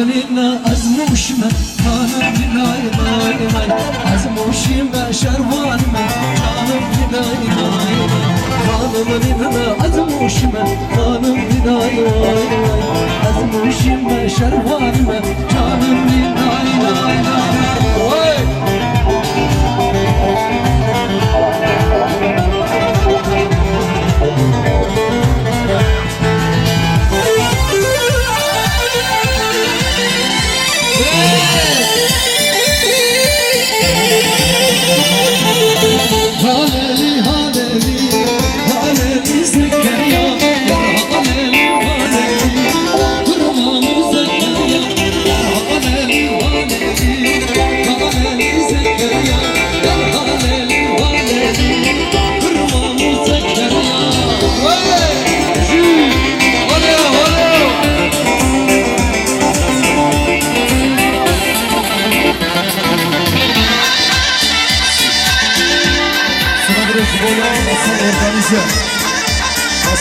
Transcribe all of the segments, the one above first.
لنا أزموشنا كانت لنا إلى أزموشنا شروان ما كانت لنا إلى كانت لنا أزموشنا كانت لنا إلى أزموشنا شروان ما كانت لنا إلى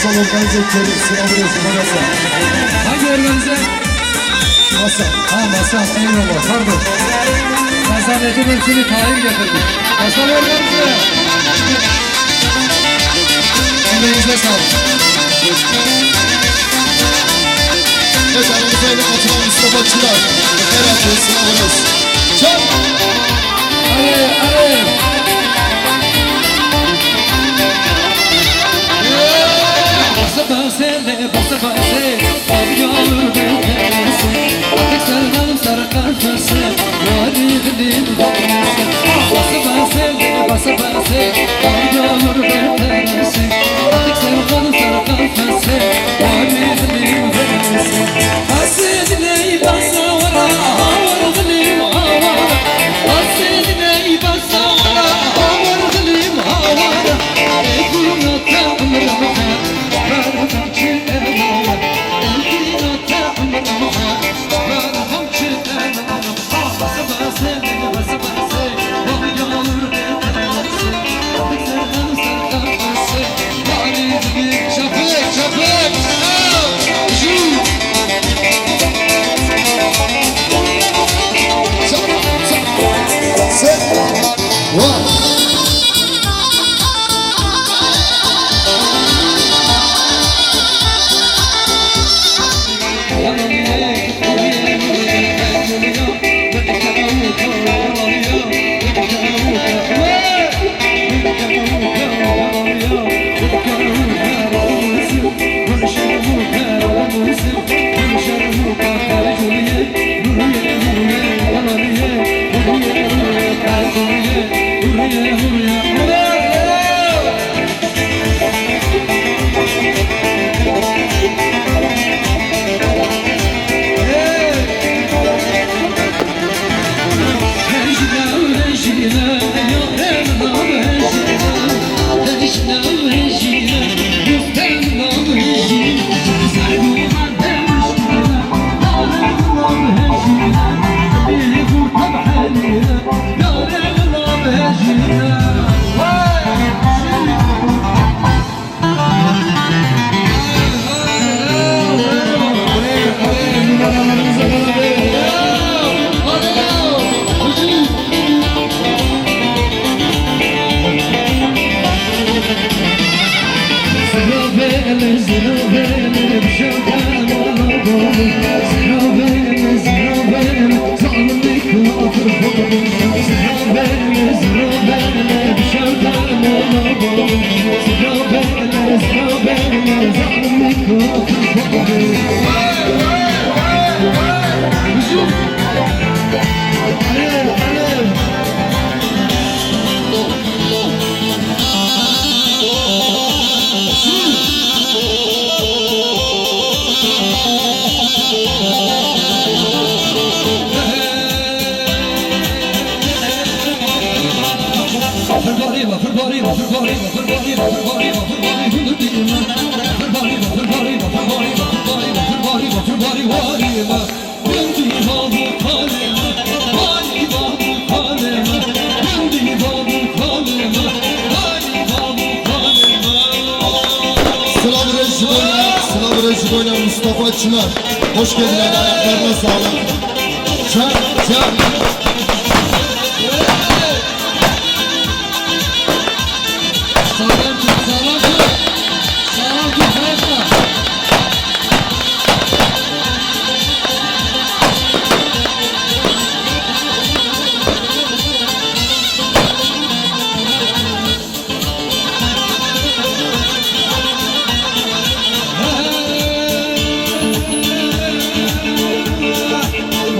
Masal organize edeceğiz, sıra burası, burası. Hangi organize? Masal, masal, eyvallah, pardon. Masanetin hepsini tayin getirdi. Masal organize. Emeğinize sağlık. Evet, aramıza ile katılan Mustafa Çınar. Her atıyor, sıra burası. Çal! Hadi. Basa basa, abi yolur beklersin. Artık sarılalım sarı kartası, yari dilim bakmasın. Basa basa, abi yolur beklersin. Artık sarılalım sarı kartası, yari dilim bakmasın. Hasredine basa vara, havar dilim havara. Hasredine basa vara, havar dilim havara. Ekruna tanrım. Sıla Mustafa Çınar. Hoş geldiler, ayaklarına sağlık. Can, can. Sağlam tut, sağlam tut. Sağlam tut, bırakma.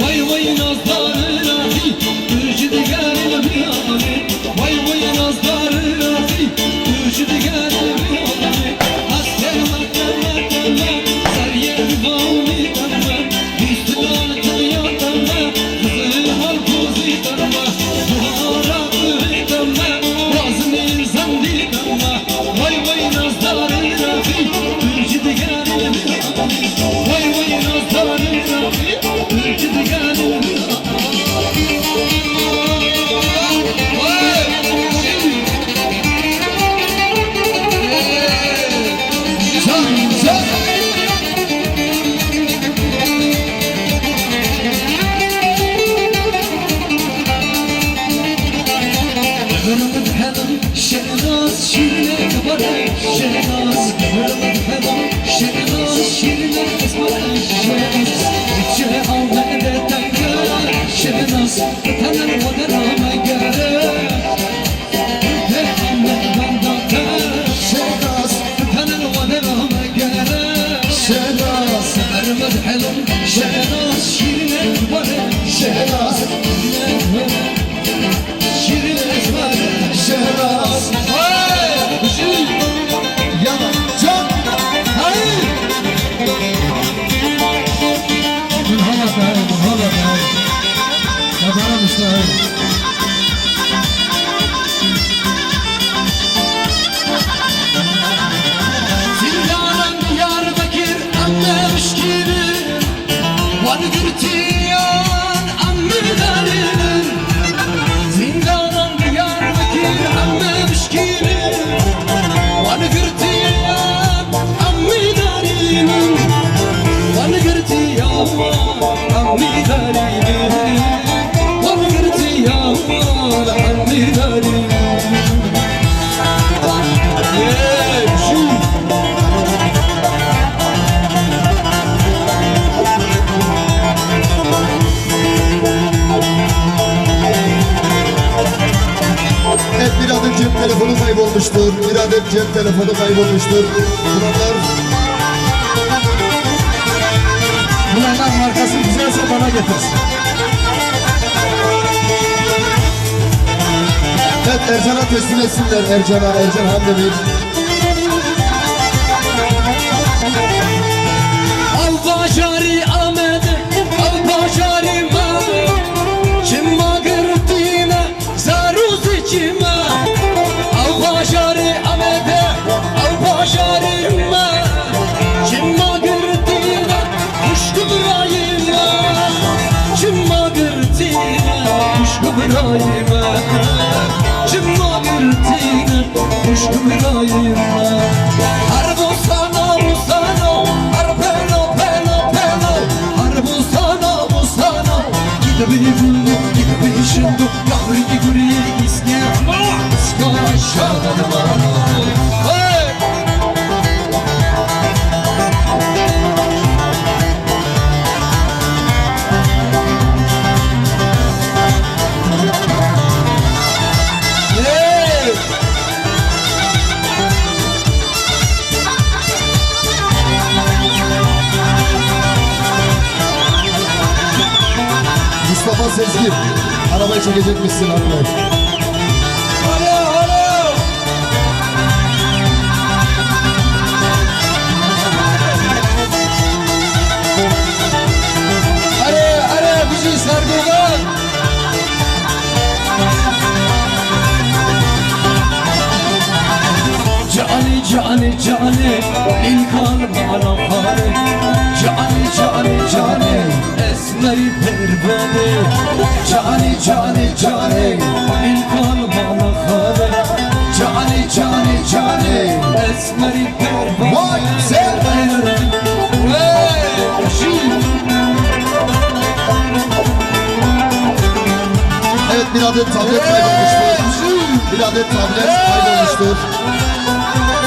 Vay vay nazlarına hi, ürçüdü gelin bir ani. Vay vay nazlarına hi, ürçüdü gelin bir ani. Asker makkeme temme, seriye vani temme. Üstüne tanya temme, kızı var kuzi temme. Duhara kuzi temme, vazın insan di temme. Vay vay nazlarına hi, ürçüdü gelin bir ani. Vay vay nazlarına hi, ürçüdü gelin bir ani. Can, can. Hırmızı hanım şehnaz şirine kabare şehnaz. Hırmızı hanım şehnaz şirine kabare şehnaz. İçine almaya tenge şehnaz. Tanrı vadarama göre. Ve anne bandate Şehnaz, tanrı vadarama göre. Şehnaz, Hırmızı hanım şehnaz şirine kabare Şehnaz, şirine kabare. Şehnaz. Ya, can. Zindanın Diyarbakır anlamış gibi var gürtiyan ammidarının. Zindanın Diyarbakır anlamış gibi var gürtiyan ammidarının. Var gürtiyan ammidarının. Var gürtiyan ammidarının. Yeah, shoot. Evet, bir adet cep telefonu kaybolmuştur. Bir adet cep telefonu kaybolmuştur. Bunlar Bunlardan markası güzelse bana getirsin. evet, Ercan'a teslim etsinler. Ercan Handemir. Al-Bajari Ahmet, Al-Bajari Mahmud. Çimma gırtine, zaruzi çimma. Al-Bajari Ahmet, Al-Bajari Mahmud. Çimma gırtine, kuşku bırayime. Çimma gırtine, kuşku bırayime. Çimma gırtine, kuşku bırayime. Harbu sana, bu sana, harpeno, peno, peno. Harbu sana, bu sana. Gide beni buldu, gide beni şundu. Kahri guri iske, iska aşağıda bana. Hey! Hey! Mustafa Sezgin. Arabayı çekecek misin arabayı? Alo, alo! Alo, bizi sardılar. Cani, cani, cani, İlkan bana fare. Cani, cani, cani, esmeri pervane. Cani, cani, cani, İlkan bana fare. Cani, cani, cani, esmeri pervane. Vay sen! Hey! bir adet tablet kaybolmuştur. Bir adet tablet kaybolmuştur.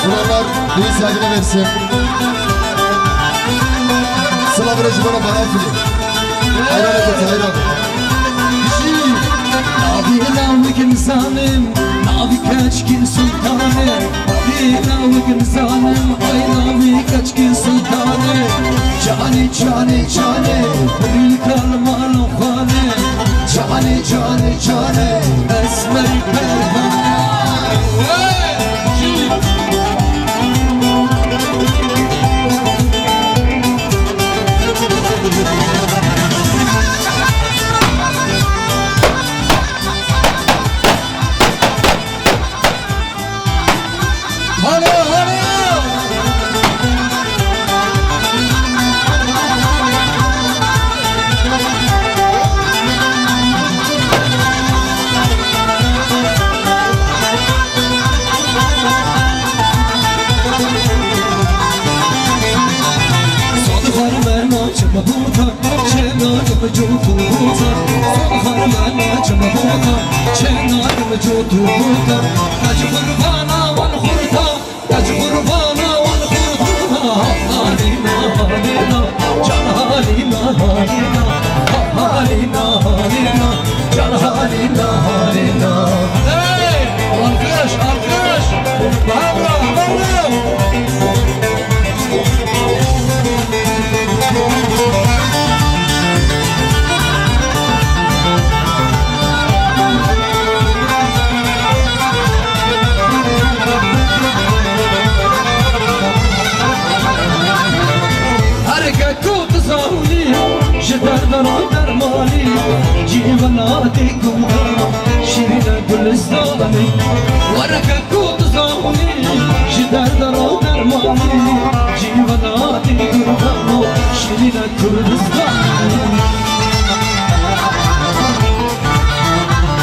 Bunlar büyük saygını versin. Sıla virajı bana fili. Hayran edin, hayran. Nabi lavık insanım, nabi kaçkin sultanım. Nabi lavık insanım, ay nabi kaçkin sultanım. Cane cane cane, bir kalma lokane. Cane cane cane, esmer pervane.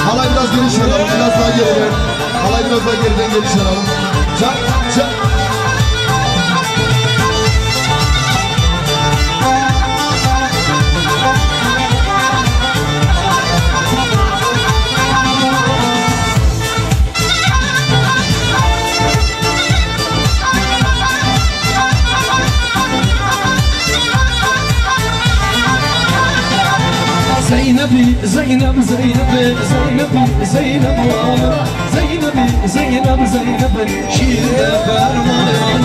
Halay biraz geniş alalım, biraz daha geriden. Halay biraz daha geriden geniş alalım. Çak, çak. Zeynep'i, Zeynep, Zeynep'i, Zeynep'i, Zeynep ağlar. Zeynep'i, Zeynep, Zeynep'i, şiirde ferman.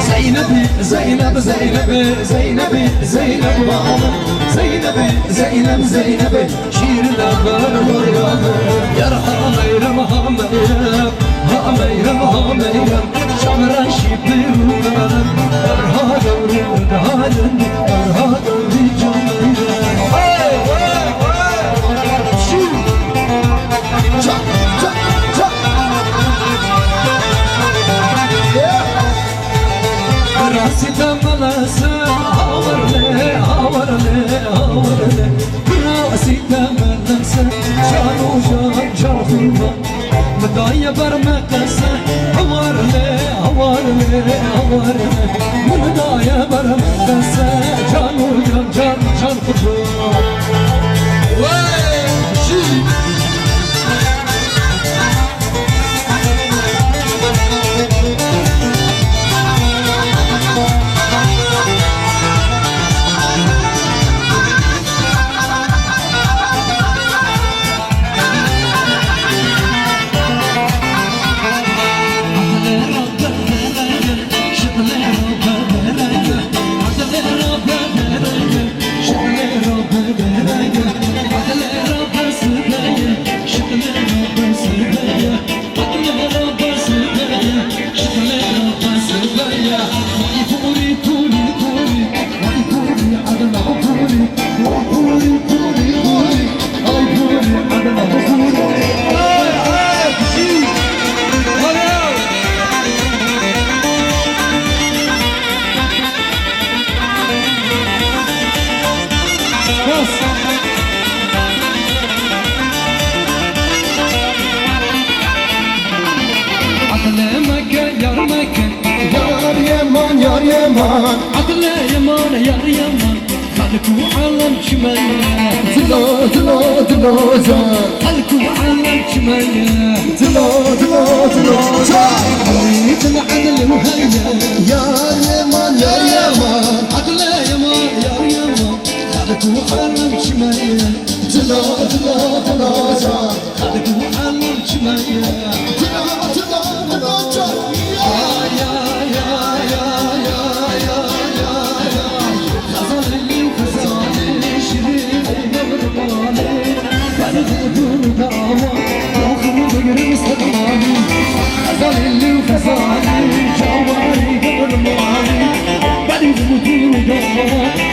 Zeynep'i, Zeynep, Zeynep'i, Zeynep'i, Zeynep ağlar. Zeynep'i, Zeynep, Zeynep'i, şiirde ferman. Yar hameyrem, hameyrem, hameyrem, hameyrem, çamra şipirularım. Erha gavri, erhalin, erha gavri canım. Çak, çak, çak. Rasita malası havarle, havarle, havarle. Rasita malası canu can, can kurban. Mıdaya barmakası havarle, havarle, havarle. Mıdaya barmakası canu can, can, can kurban. Yar yaman Adla yaman yar yaman Halku alam çimene Tilo tilo tilo can Halku alam يتم عدل وهيا يا يمان يا يمان عدل يا ما يا يما خلك وحرم شمايا تلا تلا تلا خلك وحرم شمايا تلا تلا تلا يا يا يا يا يا يا يا خزان اللي وخزان شريك قبرباني كان غدور دعوة وخرج غير مستقبالي خزان اللي وخزان جواري قبرباني كان غدور دعوة